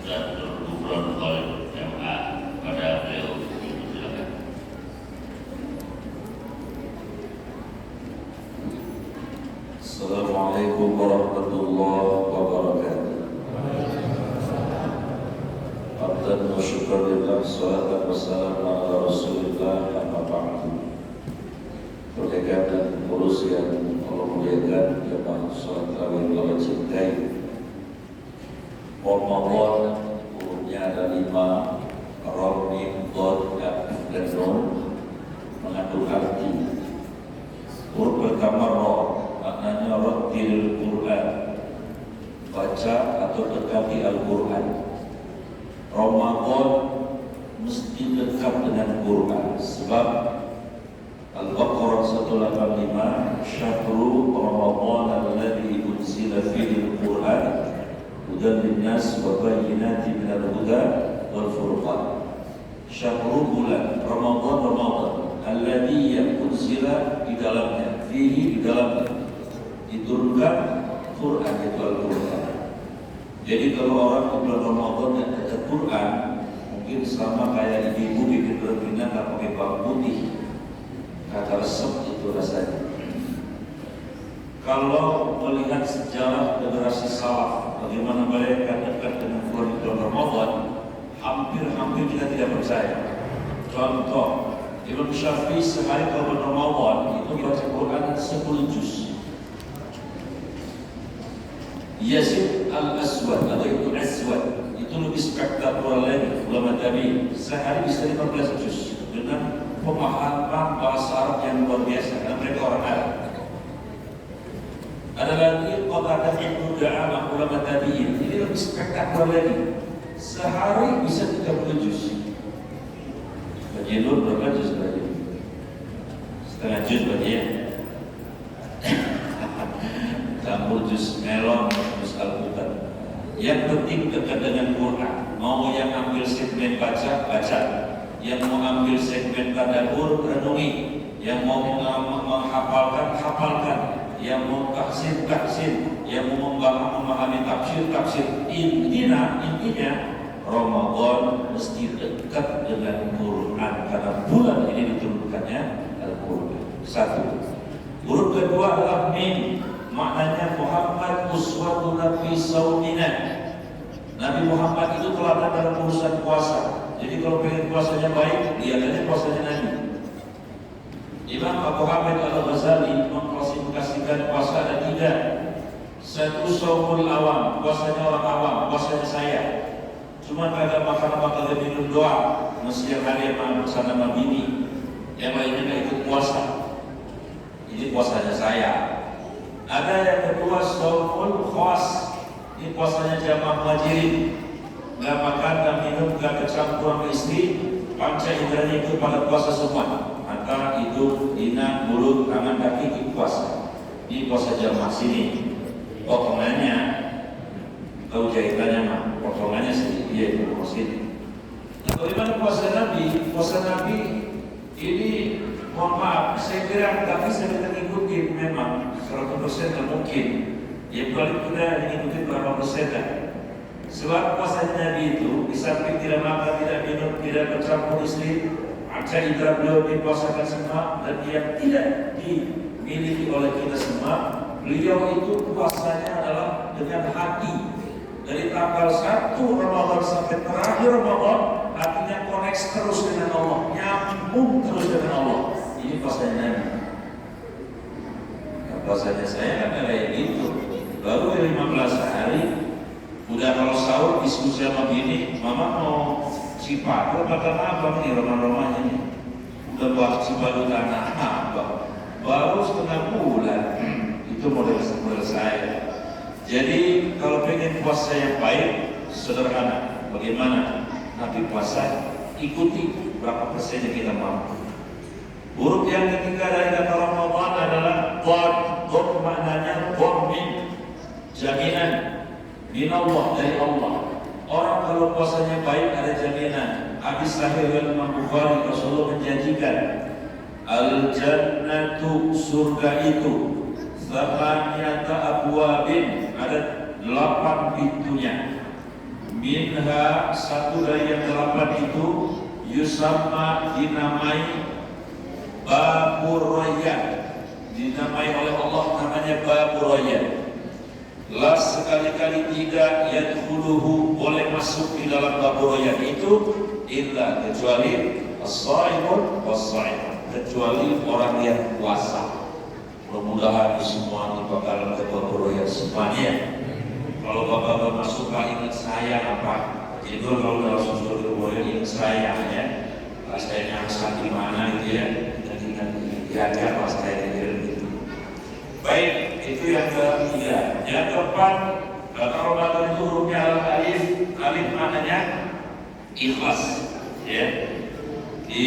dan bergubran oleh jamaah pada beliau. Silakan. Assalamualaikum warahmatullahi wabarakatuh. Abdan wa syukurillah, salatan wassalamu ala rasulillah, amma ba'du. Perhatikan dan urus yang Allah muliakan, jemaah salat tarawih yang Allah cintai. Ramadan umumnya ada 5, Rom, Mim, Dhad, Kaf, dan Nun, mengandung arti. Huruf pertama Ra, maknanya rattil Quran, baca atau dekati Al-Quran. Ramadan mesti dekat dengan Quran, sebab Al-Baqarah 185, Syahrul Ramadan alladzi unzila fihi al-Quran hudan linnas wa bayyinatin minal huda wal furqan. Syahrul bulan Ramadan alladzi yang unzila di dalamnya, fihi di dalamnya diturunkan Quran, itu Al-Quran. Jadi kalau orang di bulan Ramadan yang baca Quran, mungkin sama kayak ibu bikin rengginang nggak pakai bawang putih, kata resep itu rasanya. Kalau melihat sejarah generasi salaf, bagaimana mereka dekat dengan Quran di bulan Ramadan, hampir kita tidak percaya. Contoh, Imam Syafi'i sehari kalau bulan Ramadan itu baca Quran 10 juz. Yazid al-Aswad atau itu Aswad itu lebih spektakuler lagi. Ulama tabi'in sehari bisa 15 juz dengan pemahaman bahasa Arab yang luar biasa karena mereka orang Arab. Ada lagi Qatadah Ibnu Da'amah, ulama tabi'in, ini lebih spektakuler lagi. Sehari bisa 30 juz. Bagi Nur berapa juz lagi? Setengah juz bagi ya. Campur juz melon, juz Al-Quran. Yang penting dekat dengan Quran. Mau yang ambil segmen baca, baca. Yang mau ambil segmen tadabbur, renungi. Yang mau menghafalkan, hafalkan. Yang mau tahsin, tahsin. Yang mau memahami tafsir, tafsir. Intinya Ramadan mesti dekat dengan Quran karena bulan ini diturunkannya Al-Quran. Satu. Huruf kedua adalah Mim. Maknanya Muhammad uswatuna fi saumina. Nabi Muhammad itu teladan dalam urusan puasa. Jadi kalau pengen puasanya baik, lihat aja puasanya Nabi. Imam Abu Hamid Al-Ghazali mengklasifikasikan puasa ada 3. Satu saumul awam, puasanya orang awam, puasanya saya. Cuma kagak makan minum doang, mesti hari yang bersama sama bini. Yang lainnya nggak ikut puasa. Ini puasanya saya. Ada yang kedua saumul khas, ini puasanya jamaah muhajirin, nggak makan, nggak minum, nggak kecampur sama istri, panca inderanya ikut pada puasa semua, mata, hidung, lidah, mulut, tangan, kaki ikut puasa. Ini puasa jamaah sini. Potongannya, tahu jahitannya mah, potongannya sedikit, ya itu sini. Nah, bagaimana puasa Nabi? Puasa Nabi ini, mohon maaf, saya kira tapi saya tidak ikuti memang 100% tidak mungkin. Yang paling mudah mengikuti berapa persen. Sebab puasa Nabi itu di samping tidak makan, tidak minum, tidak bercampur istri, ada indera beliau dipuasakan semua dan yang tidak dimiliki oleh kita semua. Beliau itu puasanya adalah dengan hati. Dari tanggal 1 Ramadan sampai terakhir Ramadan, hatinya koneksi terus dengan Allah, nyambung terus dengan Allah. Ini puasanya Nabi. Nah, puasanya saya kan kayak gitu. Baru 15 hari, udah kalau sahur diskusi sama bini, mama mau sipatu kata abang nih rumah-rumahnya nih. Udah buat sipatu tanah abang. Baru setengah bulan, itu model saya. Jadi kalau pengen puasa yang baik, sederhana. Bagaimana Nabi puasa? Ikuti berapa persennya kita mampu. Huruf yang ketiga dari kata Ramadan adalah Dhad. Dhad maknanya dhamin, jaminan minallah, dari Allah. Orang kalau puasanya baik ada jaminan. Hadis sahih riwayat Imam Bukhari, Rasulullah menjanjikan al-jannatu, surga itu, thamaniyata abwabin, ada 8 pintunya. Min minha, satu dari yang 8 itu yusamma, dinamai Babur Rayyan, dinamai oleh Allah namanya Babur Rayyan. La sekali-kali tidak yadkhuluhu, boleh masuk di dalam Babur Rayyan itu illa, kecuali as-shaimun was-shaimun, kecuali orang yang puasa. Mudah-mudahan semua ini bakal ke Babur Rayyan semuanya. Kalau Bapak masuk, Pak, ingat saya apa? Jadi kalau dalam susul kemudian ingat saya ya. Pas saya nyangsa di mana gitu ya, dan ingat diajar pas saya gitu. Baik, itu yang ketiga. Yang keempat, kalau Bapak itu hurufnya alif, alif maknanya ikhlas. Ya. Di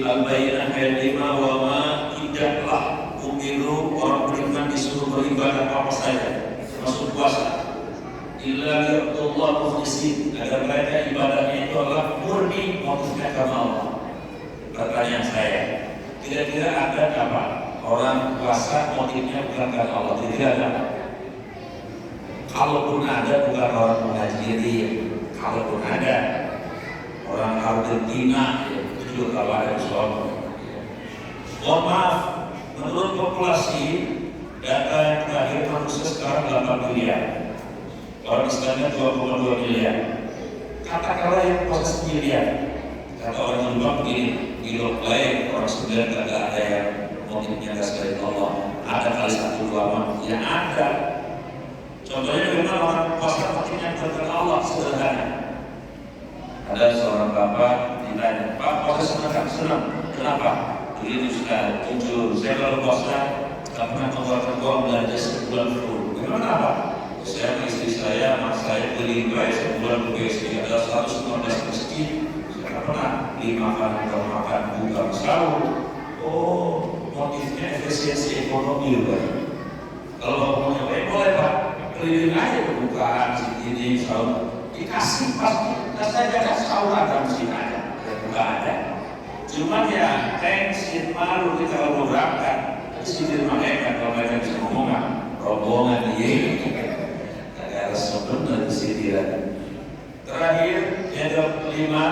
Al-Bayyinah ayat 5, wa ma tidaklah umiru, orang beriman disuruh beribadah apa saja, termasuk puasa. Illa liya'budullah mukhlisin, agar mereka ibadahnya itu adalah murni motifnya karena Allah. Pertanyaan saya, kira-kira ada apa orang puasa motifnya bukan karena Allah? Tidak ada. Kalaupun ada, bukan orang muhajirin. Kalaupun ada orang Argentina, itu juga kalau ada soal. Mohon maaf, menurut populasi data yang terakhir manusia sekarang 8 miliar. Orang Islamnya 2,2 miliar. Katakanlah yang proses miliar. Kata orang Jepang begini, hidup lain orang sembilan tidak ada yang motifnya sekali Allah. Ada kali 1, 2 yang ada. Contohnya memang orang puasa motifnya karena Allah sederhana. Ada seorang bapak ditanya, Pak, puasa senang? Senang. Kenapa? Begini sudah jujur, saya kalau puasa tak pernah mengeluarkan uang belanja sebulan full. Memang apa? Saya sama istri saya, anak saya beli baik sebulan BSD ada 115 meski. Saya pernah dimakan, makan, buka, sahur. Oh, motifnya efisiensi ekonomi Pak. Kalau mau nyobain boleh Pak, keliling aja kebukaan segini sahur. Dikasih pasti, saya jaga sahur ada mesin ada, bukan ada. Cuman ya, tensin malu kita kalau berangkat. Istri mereka kalau mereka bisa ngomong, rombongan dia. Sebenarnya disediakan. Terakhir yang kelima,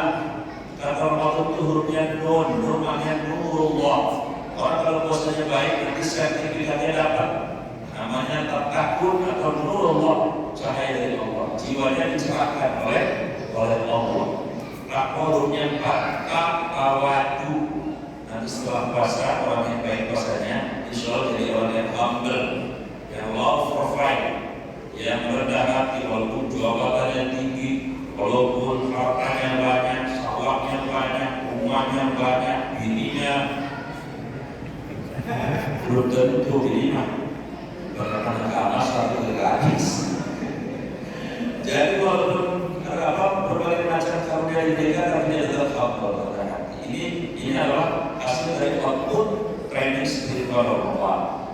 kata Allah itu hurufnya nun, rumahnya nurullah. Orang kalau puasanya baik nanti sertifikatnya dapat. Namanya takun atau nurullah, cahaya dari Allah. Jiwanya dicerahkan oleh Allah. Hurufnya 4, taqawadu. Nanti setelah puasa orang yang baik puasanya, insya Allah jadi orang yang humble, yang low profile, yang rendah hati, walaupun jabatannya tinggi, walaupun hartanya banyak, sawahnya banyak, rumahnya banyak, bininya belum tentu bininya karena kalah satu gadis. Jadi walaupun berbagai macam karunia diberikan, tapi dia tetap humble. Ini adalah hasil dari output training spiritual Allah.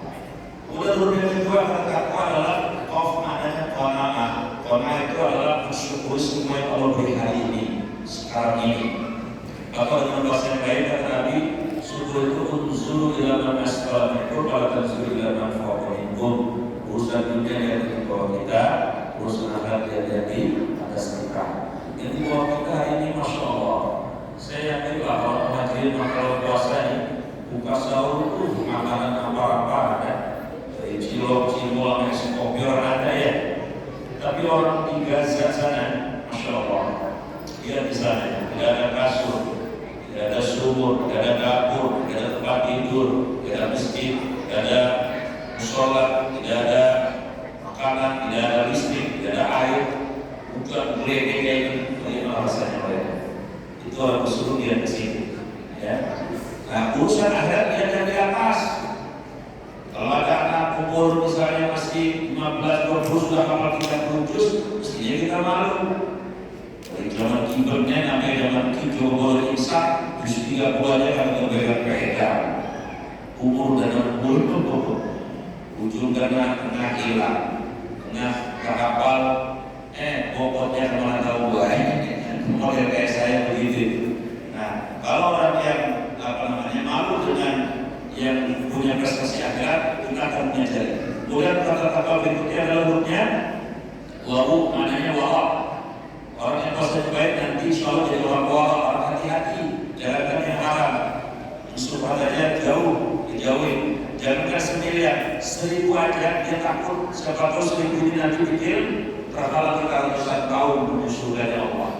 Kemudian huruf yang kedua kata adalah of, maknanya qanaah. Qanaah itu adalah bersyukur semua yang Allah beri hari ini, sekarang ini. Atau dengan bahasa yang lain kata Nabi, syukur itu unzuru ila man asfala minkum wa la tanzuru ila man fawqa minkum. Urusan dunia yang di bawah kita, urusan akhirat yang di atas kita. Yang di bawah kita hari ini, masya Allah. Saya yakin lah kalau muhajirin kalau puasa ini buka sahur itu makanan apa-apa ada. Cilok, nasi kopior ada ya. Tapi orang di Gaza sana, masya Allah, dia di sana tidak ada kasur, tidak ada sumur, tidak ada dapur, tidak ada tempat tidur, tidak ada masjid, tidak ada musola, tidak ada makanan, tidak ada listrik, tidak ada air, bukan boleh kayak ini. Bagaimana rasanya mereka? Itu orang bersuruh dia ke sini. Ya. Nah, urusan akhirat dia ada di atas. Kalau ada anak umur misalnya masih 15-20 sudah hafal 30 juz, mestinya kita malu. Dari zaman kibernya namanya zaman kiber imsak, juz 30 aja kan ngeberat pegang. Umur dan umur itu ujung kena hilang, kena hafal, pokoknya kemana tahu model kayak saya begitu. Nah, kalau orang yang malu dengan yang punya prestasi akhirat, kita akan menyadari. Kemudian kata-kata berikutnya adalah hurufnya wawu, maknanya wahab. Orang yang puasa saja 1000 aja dia takut, siapa tahu 1000 ini nanti bikin terhalang kita ratusan tahun menuju surganya Allah.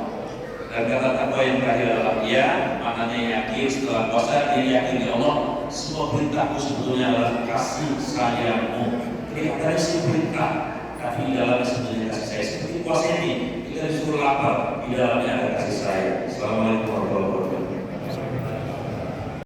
Dan kata takwa yang terakhir adalah ya, maknanya yakin setelah puasa dia yakin ya Allah, semua perintahku sebetulnya adalah kasih sayangmu. Kelihatannya sih perintah, tapi di dalamnya sebenarnya kasih sayang. Seperti puasa ini kita disuruh lapar, di dalamnya ada kasih sayang. Assalamualaikum warahmatullahi wabarakatuh.